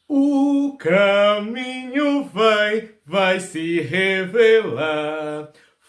O caminho vai se revelar.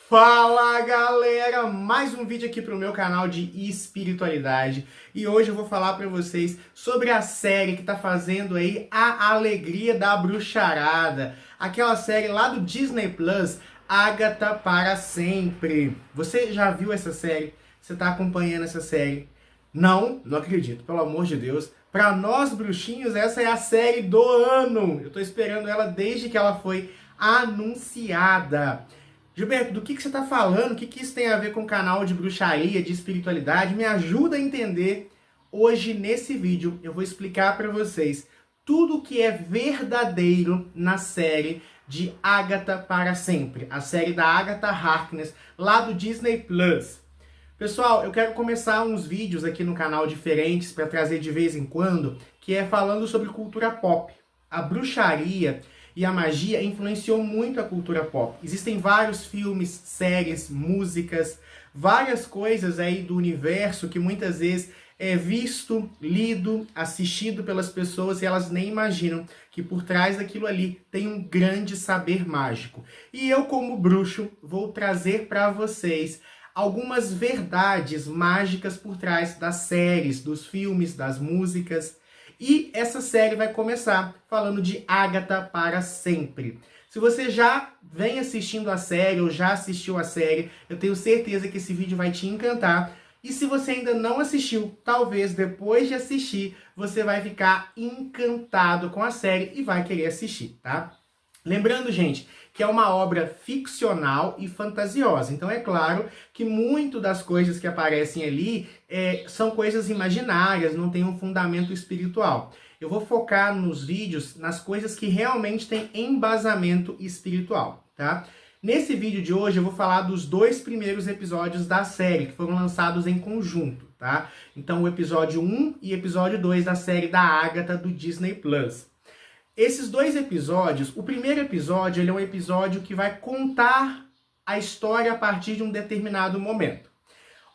Fala galera, mais um vídeo aqui pro meu canal de espiritualidade e hoje eu vou falar para vocês sobre a série que tá fazendo aí a alegria da bruxarada, aquela série lá do Disney Plus, Agatha para Sempre. Você já viu essa série? Você tá acompanhando essa série? Não acredito, pelo amor de Deus. Para nós bruxinhos, essa é a série do ano. Eu tô esperando ela desde que ela foi anunciada. Gilberto, do que você tá falando? O que isso tem a ver com o canal de bruxaria, de espiritualidade? Me ajuda a entender. Hoje, nesse vídeo, eu vou explicar para vocês tudo o que é verdadeiro na série de Agatha para Sempre. A série da Agatha Harkness, lá do Disney Plus. Pessoal, eu quero começar uns vídeos aqui no canal diferentes para trazer de vez em quando, que é falando sobre cultura pop. A bruxaria e a magia influenciou muito a cultura pop. Existem vários filmes, séries, músicas, várias coisas aí do universo que muitas vezes é visto, lido, assistido pelas pessoas e elas nem imaginam que por trás daquilo ali tem um grande saber mágico. E eu, como bruxo, vou trazer para vocês algumas verdades mágicas por trás das séries, dos filmes, das músicas. E essa série vai começar falando de Agatha para Sempre. Se você já vem assistindo a série ou já assistiu a série, eu tenho certeza que esse vídeo vai te encantar. E se você ainda não assistiu, talvez depois de assistir, você vai ficar encantado com a série e vai querer assistir, tá? Lembrando, gente, que é uma obra ficcional e fantasiosa. Então é claro que muito das coisas que aparecem ali são coisas imaginárias, não tem um fundamento espiritual. Eu vou focar nos vídeos nas coisas que realmente têm embasamento espiritual, tá? Nesse vídeo de hoje eu vou falar dos 2 primeiros episódios da série, que foram lançados em conjunto, tá? Então o episódio 1 e episódio 2 da série da Agatha do Disney Plus. Esses 2 episódios, o primeiro episódio ele é um episódio que vai contar a história a partir de um determinado momento.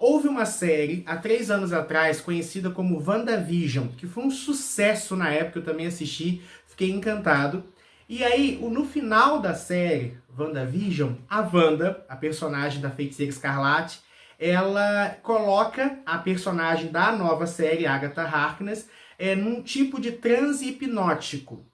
Houve uma série, há 3 anos atrás, conhecida como WandaVision, que foi um sucesso na época, eu também assisti, fiquei encantado. E aí, no final da série WandaVision, a Wanda, a personagem da Feiticeira Escarlate, ela coloca a personagem da nova série, Agatha Harkness, num tipo de transe hipnótico.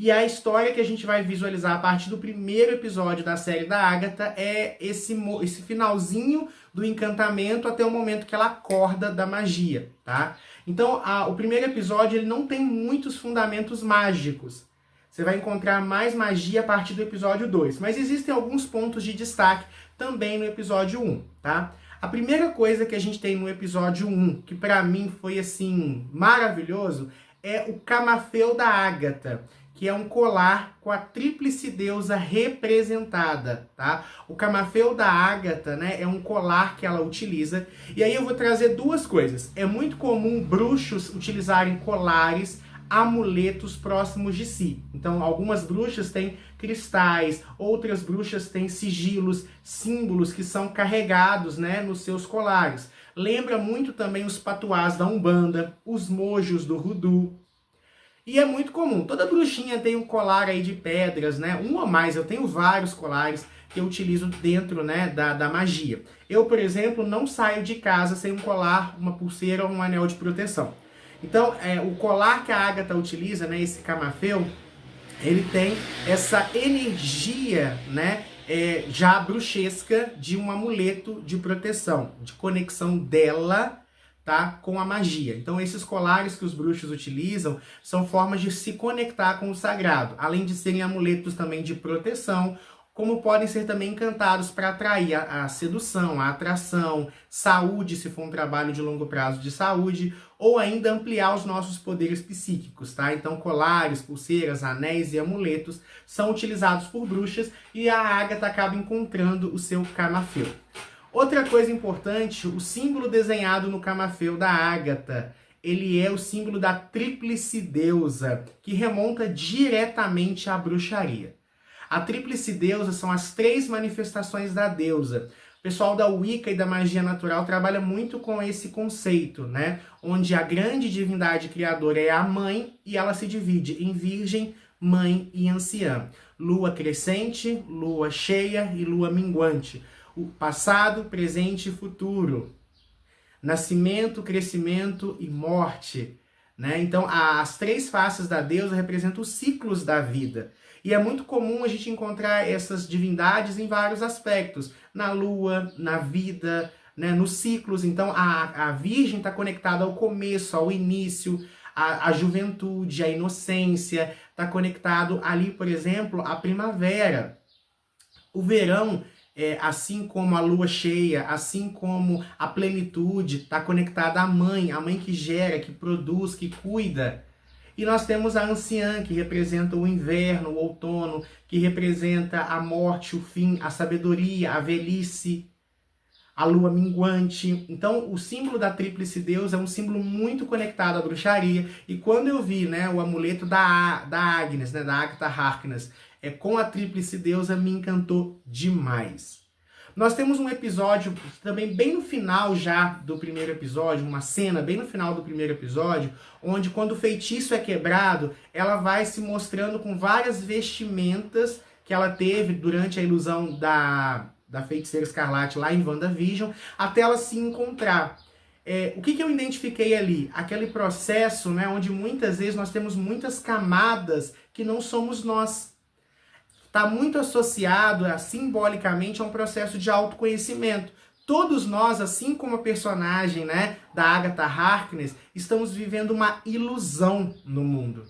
E a história que a gente vai visualizar a partir do primeiro episódio da série da Agatha é esse finalzinho do encantamento até o momento que ela acorda da magia, tá? Então, o primeiro episódio ele não tem muitos fundamentos mágicos. Você vai encontrar mais magia a partir do episódio 2. Mas existem alguns pontos de destaque também no episódio 1, tá? A primeira coisa que a gente tem no episódio 1, que pra mim foi, assim, maravilhoso, é o camafeu da Agatha, que é um colar com a tríplice deusa representada, tá? O camafeu da Agatha, né, é um colar que ela utiliza. E aí eu vou trazer 2 coisas. É muito comum bruxos utilizarem colares, amuletos próximos de si. Então, algumas bruxas têm cristais, outras bruxas têm sigilos, símbolos que são carregados, né, nos seus colares. Lembra muito também os patuás da Umbanda, os mojos do Voodoo. E é muito comum, toda bruxinha tem um colar aí de pedras, né? Um ou mais, eu tenho vários colares que eu utilizo dentro, né, da magia. Eu, por exemplo, não saio de casa sem um colar, uma pulseira ou um anel de proteção. Então, o colar que a Agatha utiliza, né, esse camafeu, ele tem essa energia, né, já bruxesca de um amuleto de proteção, de conexão dela, tá, com a magia. Então esses colares que os bruxos utilizam são formas de se conectar com o sagrado, além de serem amuletos também de proteção, como podem ser também encantados para atrair a sedução, a atração, saúde, se for um trabalho de longo prazo de saúde, ou ainda ampliar os nossos poderes psíquicos, tá? Então colares, pulseiras, anéis e amuletos são utilizados por bruxas e a Agatha acaba encontrando o seu camafeu. Outra coisa importante, o símbolo desenhado no camafeu da Agatha, ele é o símbolo da tríplice deusa, que remonta diretamente à bruxaria. A tríplice deusa são as 3 manifestações da deusa. O pessoal da Wicca e da magia natural trabalha muito com esse conceito, né? Onde a grande divindade criadora é a mãe e ela se divide em virgem, mãe e anciã. Lua crescente, lua cheia e lua minguante. O passado, presente e futuro. Nascimento, crescimento e morte. Né? Então, as três faces da deusa representam os ciclos da vida. E é muito comum a gente encontrar essas divindades em vários aspectos. Na lua, na vida, né? Nos ciclos. Então, a virgem está conectada ao começo, ao início, à juventude, à inocência. Está conectado ali, por exemplo, à primavera. O verão, assim como a lua cheia, assim como a plenitude, está conectada à mãe, a mãe que gera, que produz, que cuida. E nós temos a anciã, que representa o inverno, o outono, que representa a morte, o fim, a sabedoria, a velhice, a lua minguante. Então, o símbolo da tríplice deusa é um símbolo muito conectado à bruxaria. E quando eu vi, né, o amuleto da Agnes, né, da Agatha Harkness, com a tríplice deusa, me encantou demais. Nós temos um episódio também bem no final já do primeiro episódio, uma cena bem no final do primeiro episódio, onde quando o feitiço é quebrado, ela vai se mostrando com várias vestimentas que ela teve durante a ilusão da Feiticeira Escarlate lá em WandaVision, até ela se encontrar. O que eu identifiquei ali? Aquele processo, né, onde muitas vezes nós temos muitas camadas que não somos nós. Está muito associado, simbolicamente, a um processo de autoconhecimento. Todos nós, assim como a personagem, né, da Agatha Harkness, estamos vivendo uma ilusão no mundo.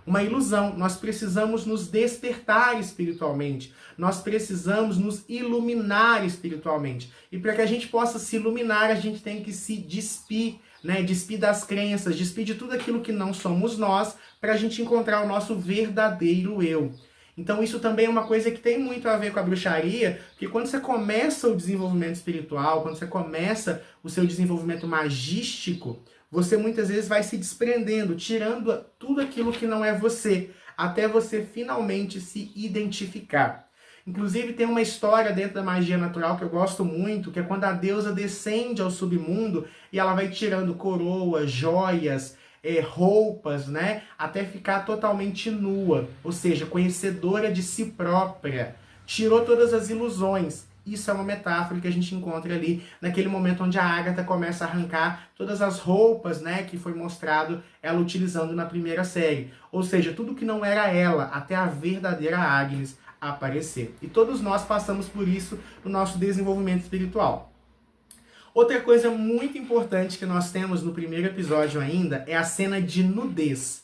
Uma ilusão. Nós precisamos nos despertar espiritualmente. Nós precisamos nos iluminar espiritualmente. E para que a gente possa se iluminar, a gente tem que se despir, né? Despir das crenças, despir de tudo aquilo que não somos nós, para a gente encontrar o nosso verdadeiro eu. Então isso também é uma coisa que tem muito a ver com a bruxaria, porque quando você começa o desenvolvimento espiritual, quando você começa o seu desenvolvimento magístico, você muitas vezes vai se desprendendo, tirando tudo aquilo que não é você, até você finalmente se identificar. Inclusive tem uma história dentro da magia natural que eu gosto muito, que é quando a deusa descende ao submundo e ela vai tirando coroas, joias, roupas, né, até ficar totalmente nua, ou seja, conhecedora de si própria, tirou todas as ilusões. Isso é uma metáfora que a gente encontra ali naquele momento onde a Agatha começa a arrancar todas as roupas, né, que foi mostrado ela utilizando na primeira série, ou seja, tudo que não era ela, até a verdadeira Agnes aparecer. E todos nós passamos por isso no nosso desenvolvimento espiritual. Outra coisa muito importante que nós temos no primeiro episódio ainda é a cena de nudez.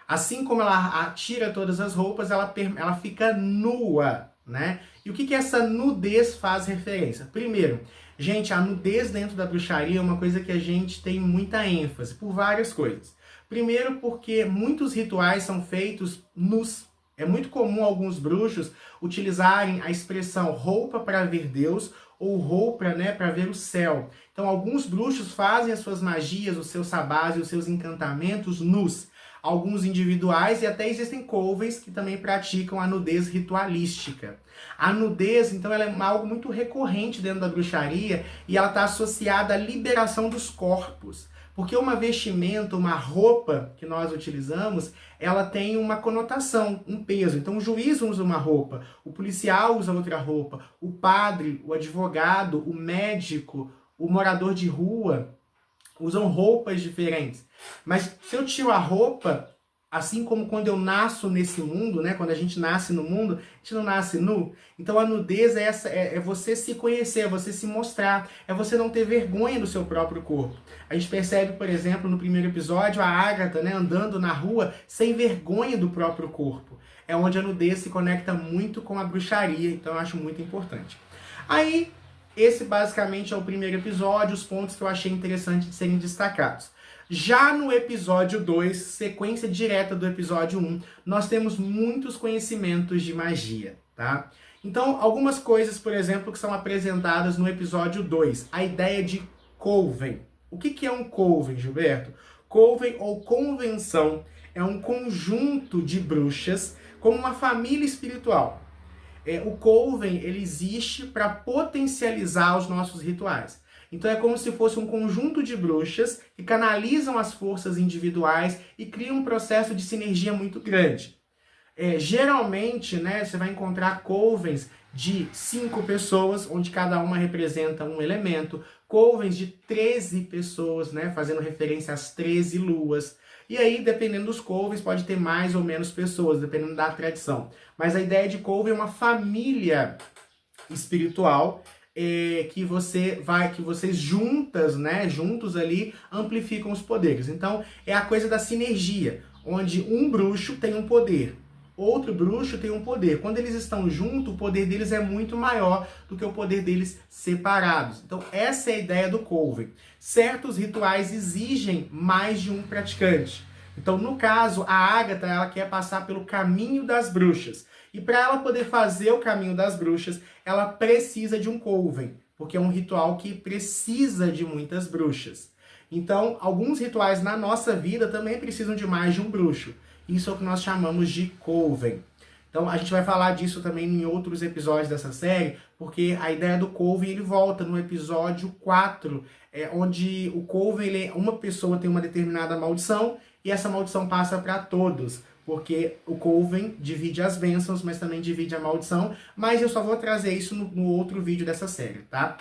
Assim como ela tira todas as roupas, ela fica nua, né? E o que essa nudez faz referência? Primeiro, gente, a nudez dentro da bruxaria é uma coisa que a gente tem muita ênfase, por várias coisas. Primeiro porque muitos rituais são feitos nus. É muito comum alguns bruxos utilizarem a expressão roupa para ver Deus ou roupa, né, para ver o céu. Então alguns bruxos fazem as suas magias, os seus sabás e os seus encantamentos nus. Alguns individuais e até existem covens que também praticam a nudez ritualística. A nudez, então, ela é algo muito recorrente dentro da bruxaria e ela está associada à liberação dos corpos. Porque uma vestimenta, uma roupa que nós utilizamos, ela tem uma conotação, um peso. Então o juiz usa uma roupa, o policial usa outra roupa, o padre, o advogado, o médico, o morador de rua usam roupas diferentes. Mas se eu tiro a roupa, assim como quando eu nasço nesse mundo, né? Quando a gente nasce no mundo, a gente não nasce nu. Então a nudez é você se conhecer, é você se mostrar, é você não ter vergonha do seu próprio corpo. A gente percebe, por exemplo, no primeiro episódio, a Agatha, né, andando na rua sem vergonha do próprio corpo. É onde a nudez se conecta muito com a bruxaria, então eu acho muito importante. Aí, esse basicamente é o primeiro episódio, os pontos que eu achei interessante de serem destacados. Já no episódio 2, sequência direta do episódio 1, nós temos muitos conhecimentos de magia, tá? Então, algumas coisas, por exemplo, que são apresentadas no episódio 2. A ideia de coven. O que é um coven, Gilberto? Coven ou convenção é um conjunto de bruxas como uma família espiritual. O Coven, ele existe para potencializar os nossos rituais. Então é como se fosse um conjunto de bruxas que canalizam as forças individuais e criam um processo de sinergia muito grande. Geralmente, né, você vai encontrar covens de 5 pessoas, onde cada uma representa um elemento, covens de 13 pessoas, né, fazendo referência às 13 luas. E aí, dependendo dos covens, pode ter mais ou menos pessoas, dependendo da tradição. Mas a ideia de coven é uma família espiritual que vocês juntas, né, juntos ali, amplificam os poderes. Então, é a coisa da sinergia, onde um bruxo tem um poder, outro bruxo tem um poder. Quando eles estão juntos, o poder deles é muito maior do que o poder deles separados. Então, essa é a ideia do Coven. Certos rituais exigem mais de um praticante. Então, no caso, a Ágata, ela quer passar pelo caminho das bruxas. E para ela poder fazer o caminho das bruxas, ela precisa de um Coven, porque é um ritual que precisa de muitas bruxas. Então, alguns rituais na nossa vida também precisam de mais de um bruxo. Isso é o que nós chamamos de Coven. Então a gente vai falar disso também em outros episódios dessa série, porque a ideia do Coven ele volta no episódio 4, onde o Coven, uma pessoa tem uma determinada maldição e essa maldição passa para todos, porque o Coven divide as bênçãos, mas também divide a maldição, mas eu só vou trazer isso no outro vídeo dessa série, tá?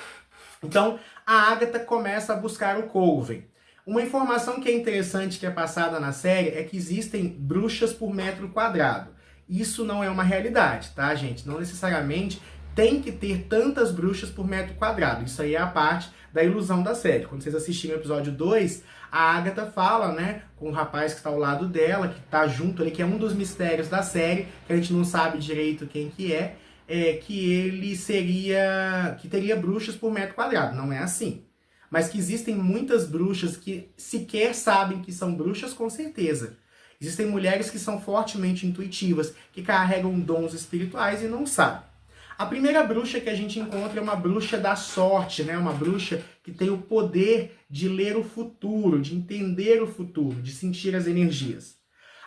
Então a Ágata começa a buscar o Coven. Uma informação que é interessante que é passada na série é que existem bruxas por metro quadrado. Isso não é uma realidade, tá, gente? Não necessariamente tem que ter tantas bruxas por metro quadrado. Isso aí é a parte da ilusão da série. Quando vocês assistirem o episódio 2, a Ágata fala, né, com o rapaz que está ao lado dela, que está junto ali, que é um dos mistérios da série, que a gente não sabe direito quem que que ele teria bruxas por metro quadrado. Não é assim. Mas que existem muitas bruxas que sequer sabem que são bruxas, com certeza. Existem mulheres que são fortemente intuitivas, que carregam dons espirituais e não sabem. A primeira bruxa que a gente encontra é uma bruxa da sorte, né? Uma bruxa que tem o poder de ler o futuro, de entender o futuro, de sentir as energias.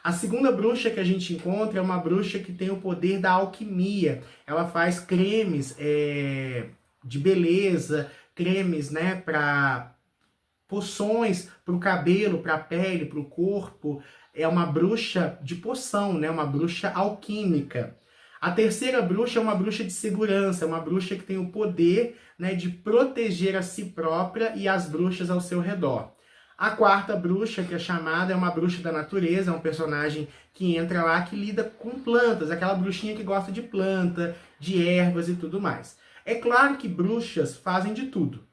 A segunda bruxa que a gente encontra é uma bruxa que tem o poder da alquimia. Ela faz cremes de beleza, cremes, né, para poções para o cabelo, para a pele, para o corpo. É uma bruxa de poção, né, uma bruxa alquímica. A terceira bruxa é uma bruxa de segurança, é uma bruxa que tem o poder, né, de proteger a si própria e as bruxas ao seu redor. A quarta bruxa, que é chamada, é uma bruxa da natureza, é um personagem que entra lá, que lida com plantas, aquela bruxinha que gosta de planta, de ervas e tudo mais. É claro que bruxas fazem de tudo.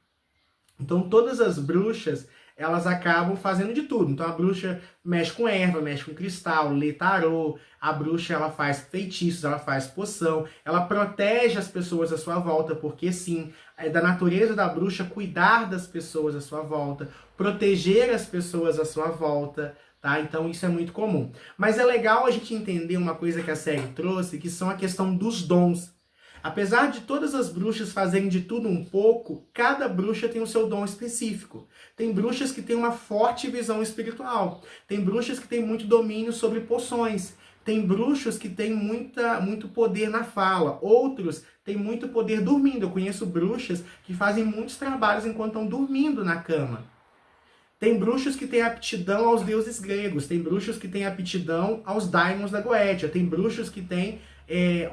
Então todas as bruxas, elas acabam fazendo de tudo. Então a bruxa mexe com erva, mexe com cristal, lê tarô, a bruxa ela faz feitiços, ela faz poção, ela protege as pessoas à sua volta, porque sim, é da natureza da bruxa cuidar das pessoas à sua volta, proteger as pessoas à sua volta, tá? Então isso é muito comum. Mas é legal a gente entender uma coisa que a série trouxe, que são a questão dos dons. Apesar de todas as bruxas fazerem de tudo um pouco, cada bruxa tem o seu dom específico. Tem bruxas que têm uma forte visão espiritual. Tem bruxas que têm muito domínio sobre poções. Tem bruxos que têm muito poder na fala. Outros têm muito poder dormindo. Eu conheço bruxas que fazem muitos trabalhos enquanto estão dormindo na cama. Tem bruxos que têm aptidão aos deuses gregos. Tem bruxos que têm aptidão aos daimons da Goetia. Tem bruxos que têm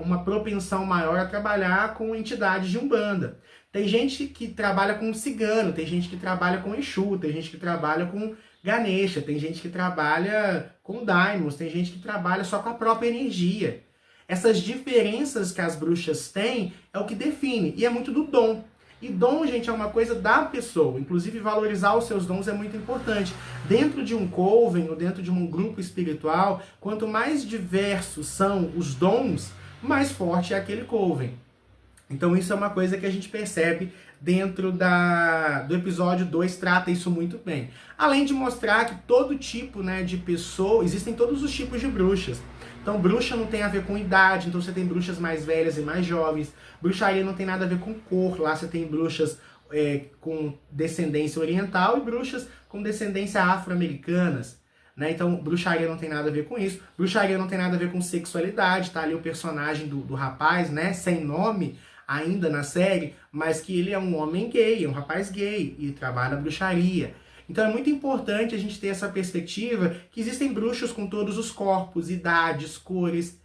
uma propensão maior a trabalhar com entidades de Umbanda. Tem gente que trabalha com cigano, tem gente que trabalha com Exu, tem gente que trabalha com Ganesha, tem gente que trabalha com daimons, tem gente que trabalha só com a própria energia. Essas diferenças que as bruxas têm é o que define, e é muito do dom. E dom, gente, é uma coisa da pessoa. Inclusive, valorizar os seus dons é muito importante. Dentro de um coven, ou dentro de um grupo espiritual, quanto mais diversos são os dons, mais forte é aquele coven. Então, isso é uma coisa que a gente percebe dentro do episódio 2, trata isso muito bem. Além de mostrar que todo tipo, né, de pessoa, existem todos os tipos de bruxas. Então, bruxa não tem a ver com idade, então você tem bruxas mais velhas e mais jovens. Bruxaria não tem nada a ver com cor, lá você tem bruxas com descendência oriental e bruxas com descendência afro-americanas. né? Então, bruxaria não tem nada a ver com isso. Bruxaria não tem nada a ver com sexualidade, tá ali o personagem do rapaz, né? Sem nome ainda na série, mas que ele é um homem gay, é um rapaz gay e trabalha bruxaria. Então é muito importante a gente ter essa perspectiva que existem bruxos com todos os corpos, idades, cores,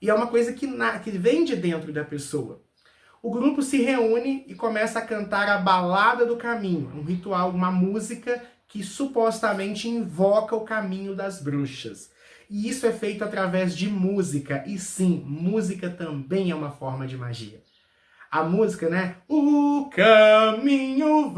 e é uma coisa que vem de dentro da pessoa. O grupo se reúne e começa a cantar a Balada do Caminho, um ritual, uma música que supostamente invoca o caminho das bruxas. E isso é feito através de música, e sim, música também é uma forma de magia. A música, né? O caminho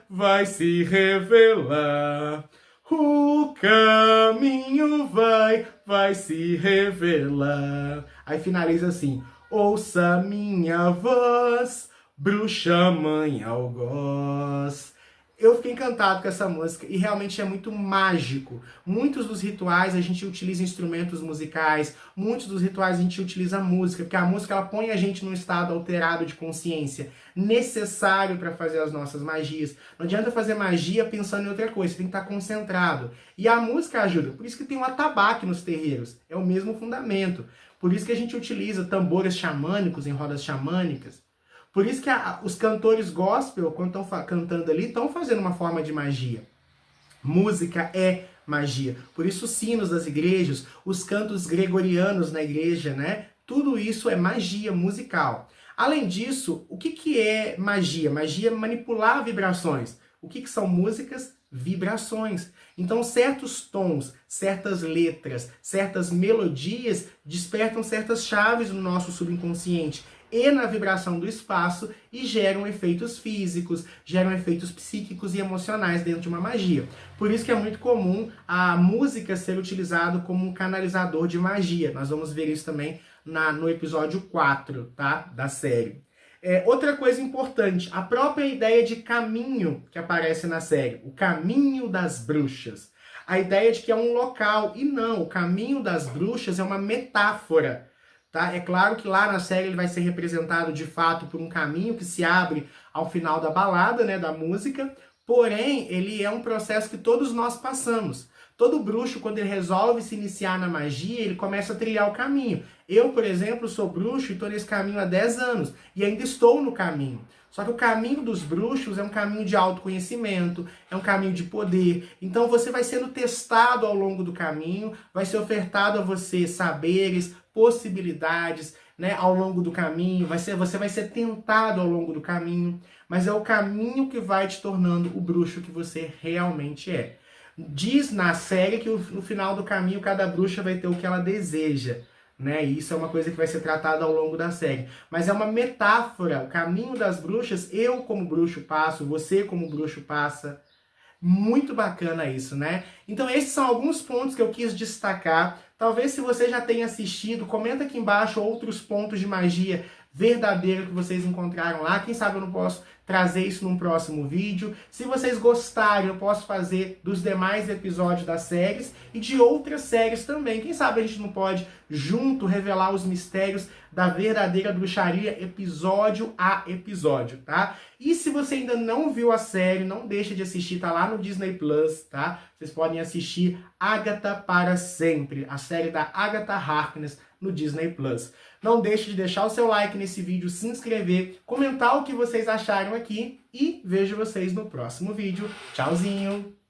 vai se revelar. O caminho vai se revelar. Aí finaliza assim: ouça minha voz, bruxa mãe algoz. Eu fiquei encantado com essa música e realmente é muito mágico. Muitos dos rituais a gente utiliza instrumentos musicais, muitos dos rituais a gente utiliza música, porque a música ela põe a gente num estado alterado de consciência, necessário para fazer as nossas magias. Não adianta fazer magia pensando em outra coisa, você tem que estar concentrado. E a música ajuda, por isso que tem o atabaque nos terreiros, é o mesmo fundamento. Por isso que a gente utiliza tambores xamânicos em rodas xamânicas. Por isso que os cantores gospel, quando estão cantando ali, estão fazendo uma forma de magia. Música é magia. Por isso os sinos das igrejas, os cantos gregorianos na igreja, né? Tudo isso é magia musical. Além disso, o que é magia? Magia é manipular vibrações. O que são músicas? Vibrações. Então, certos tons, certas letras, certas melodias despertam certas chaves no nosso subconsciente e na vibração do espaço e geram efeitos físicos, geram efeitos psíquicos e emocionais dentro de uma magia. Por isso que é muito comum a música ser utilizada como um canalizador de magia. Nós vamos ver isso também no episódio 4, tá? Da série. Outra coisa importante, a própria ideia de caminho que aparece na série, o caminho das bruxas. A ideia de que é um local, e não, o caminho das bruxas é uma metáfora. Tá? É claro que lá na série ele vai ser representado de fato por um caminho que se abre ao final da balada, né, da música, porém ele é um processo que todos nós passamos. Todo bruxo, quando ele resolve se iniciar na magia, ele começa a trilhar o caminho. Eu, por exemplo, sou bruxo e estou nesse caminho há 10 anos e ainda estou no caminho. Só que o caminho dos bruxos é um caminho de autoconhecimento, é um caminho de poder. Então você vai sendo testado ao longo do caminho, vai ser ofertado a você saberes, possibilidades, né, ao longo do caminho, você vai ser tentado ao longo do caminho, mas é o caminho que vai te tornando o bruxo que você realmente é. Diz na série que no final do caminho cada bruxa vai ter o que ela deseja, né? E isso é uma coisa que vai ser tratada ao longo da série. Mas é uma metáfora, o caminho das bruxas, eu como bruxo passo, você como bruxo passa. Muito bacana isso, né? Então esses são alguns pontos que eu quis destacar. Talvez se você já tenha assistido, comenta aqui embaixo outros pontos de magia verdadeira que vocês encontraram lá. Quem sabe eu não posso trazer isso num próximo vídeo. Se vocês gostarem, eu posso fazer dos demais episódios das séries e de outras séries também. Quem sabe a gente não pode, junto, revelar os mistérios da verdadeira bruxaria, episódio a episódio, tá? E se você ainda não viu a série, não deixa de assistir, tá lá no Disney Plus, tá? Vocês podem assistir Agatha para Sempre, a série da Agatha Harkness no Disney Plus. Não deixe de deixar o seu like nesse vídeo, se inscrever, comentar o que vocês acharam aqui e vejo vocês no próximo vídeo. Tchauzinho!